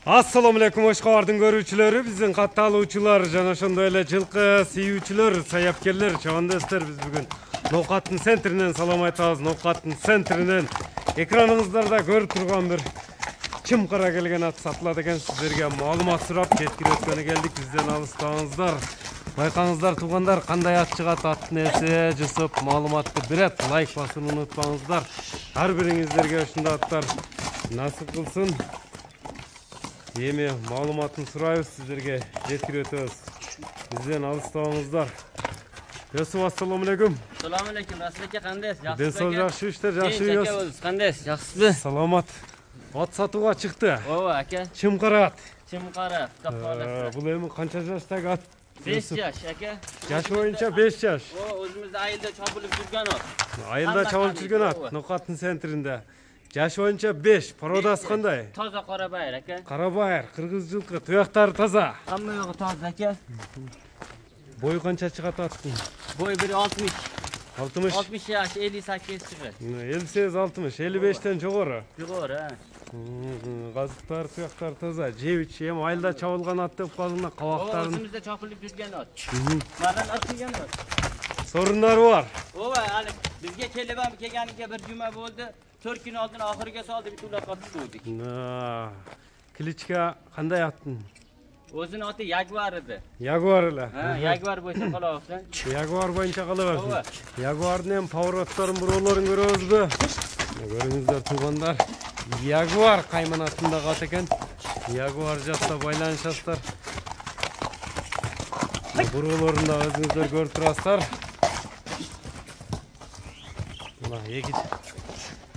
Assalamu alaikum Oşqabardın görүүчүлөрү, биздин катталуучулар жана ошондой эле жылкы сүйүүчүлөр, саяккерлер, чабандастар, биз бүгүн Ноокаттын центринен салам айтабыз. Ноокаттын центринен экраныңыздарда көрүп турган бир чымкара келген ат сатылат экен. Сиздерге маалымат сурап жеткирөткөнү келдик. Бизден алыстаңыздар. Байкаңыздар, туугандар, кандай ат чыгат, аттын эси, жусуп маалыматты берет. Лайк басууну унутпаңыздар. Ар бириңиздерге ушундай аттар насып кылсын. Эми маалыматын сурайбыз, сиздерге жеткирөтөбүз. Бизден алыстабаңыздар. Йосуп, ассаламу алейкум. Assalamu alaikum. Rasul aka qandaysiz? Yaxshisiz? Ден сол жакшы иштер, жакшы Yaxshisiz? Qandaysiz? Yaxsizmi? Саламат. Ат сатууга чыкты. Ооба, aka. Чымкара ат. Чымкара, Каппалда. Бул эми канча жаштагы ат? 5 жаш, aka. Жаш боюнча 5 жаш. О, өзүмүздө айылда чабылып жүргөн ат. Айылда чабылып жүргөн ат, Ноокаттын центринде. Жаш боюнча 5. Породасы кандай? Таза кара байыр, aka. Кара байыр, кыргыз жылкы, туяктары таза. Хамма жогу таза, aka. Бою канча чыгат аттын? Boyu biri 60. 60. 60 yaş, 58 çıkır. 58, 60, 55'ten жогору. Жогору, ha. Газыктар, туяктар таза. Жебич, эми айылда чабылган ат деп калдыңда O, кабактарын. özümüzde çapılıp жүрген at. Madan atılgan at. Сорундары бар. Ооба, али bizge kelebam kelganiga bir juma bo'ldi. 4 kun oldin oxiriga soldi, bitta uloqqa tushdik. Кличка кандай аттын? O'zini oti Jaguar edi. Jaguar эле. Ha, Jaguar bo'yicha qolaversin. Jaguar боюнча кала берсин. Jaguardын эми поворотторун, буроолорун көрөбүзбү? Көрүңүздөр туугандар. Jaguar кайман аттындагы ат экен. Jaguar жатса байланышасыздар. Буроолорун да өзүңүздөр көрүп турасыздар. Мына эки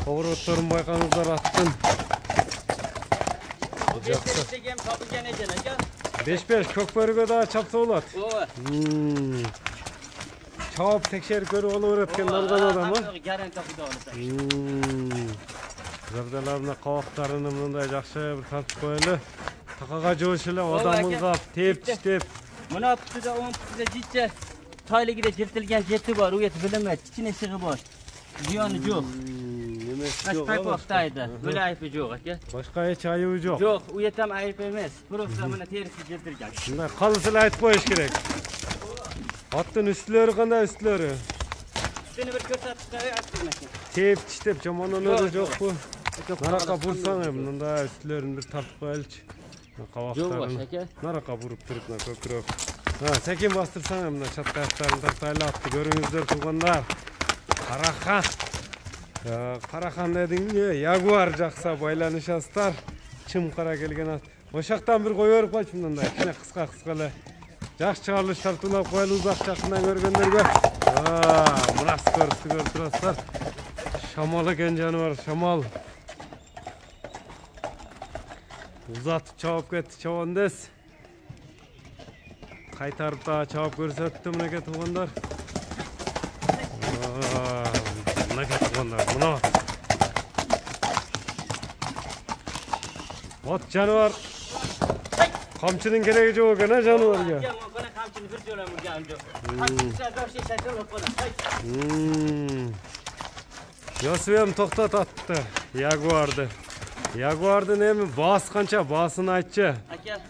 поворотторун байкаңыздар аттын. Geçtiğim kapıcan eken aka. 5-5 көкбөрүгө да чапса болот. Ооба. Чап текшерип көрүп алып берет экен алган адамы. Гарант тапыда алса. Жардаларына кабактарын мындай жакшы бир тартып коелу. Такага жоош эле адамга теп тиштеп. Мына путуда 10 путуда житче тайлыгиде жиртилген жети бар, ует билемет, ичине сыгы бар. Зыяны жок. Башка коктайды. Böyle ayıpı yok aka. Başka hiç ayıbı yok. Yok, uyetem ayıp emez. Просто mına terisi жиртилген. Мындай калысыл айтып коюш керек. Аттын үстүлөрү кандай үстүлөрү? Seni bir körsatып коюп аттын. Теп тиштеп жаманданары жокпу? Наракка бурсаң мындай үстүлөрүн бир тартып коелучу. Кабактарын наракка буруп туруп көкүрөк. Секин бастырсаң мына чатка аттарын тартайлы атты көрүңүздөр туугандар. Карахан дедиңби, Jaguar жакса байланышасыздар. Чымкара келген ат. Ошактан бир кое берип койчу мындай. Кичине кыска эле. Жакшы чыгарылыш тартуулап коелу узак жакындан көргөндөргө. Мына көрүп турасыздар. Шамал экен жаныбар, шамал. Узатып чабып кетти чабандес. Кайтарып да чабып көрсөттү мынакей туугандар. Мына от жаныбар камчынын кереги жок экен, жаныбарга. Bana kamçını bir jola murgan jok. Kamçısa dörşe şaşır opona. Yosubem токтот атты Jaguar'ды. Jaguar'dын эми баасы канча, баасын айтчы. Aka,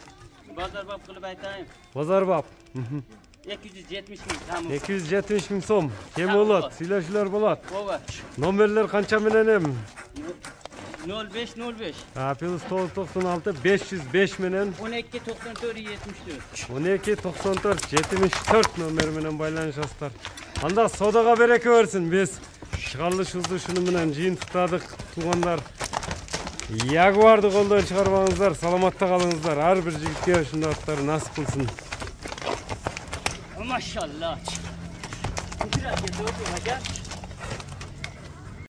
bazar bab kılıp aytayım. Bozar bab. 270 bin tamam. 270 000 сом. Кем болот, сүйлөшүүлөр болот. Ооба. Номерлер канча менен эми? 0505. Плюс 996 505 менен 12 94 74. 12 94 74 номер менен байланышасыздар. Анда содага береке берсин. Биз чыгарылышыбызды шуну менен жыйынтыктадык туугандар. Jaguar'ды колдон чыгарбаңыздар, саламатта калыңыздар. Ар бир жигитке ушундай аттар насып кылсын. Maşallah. Biraz getirdim hocam.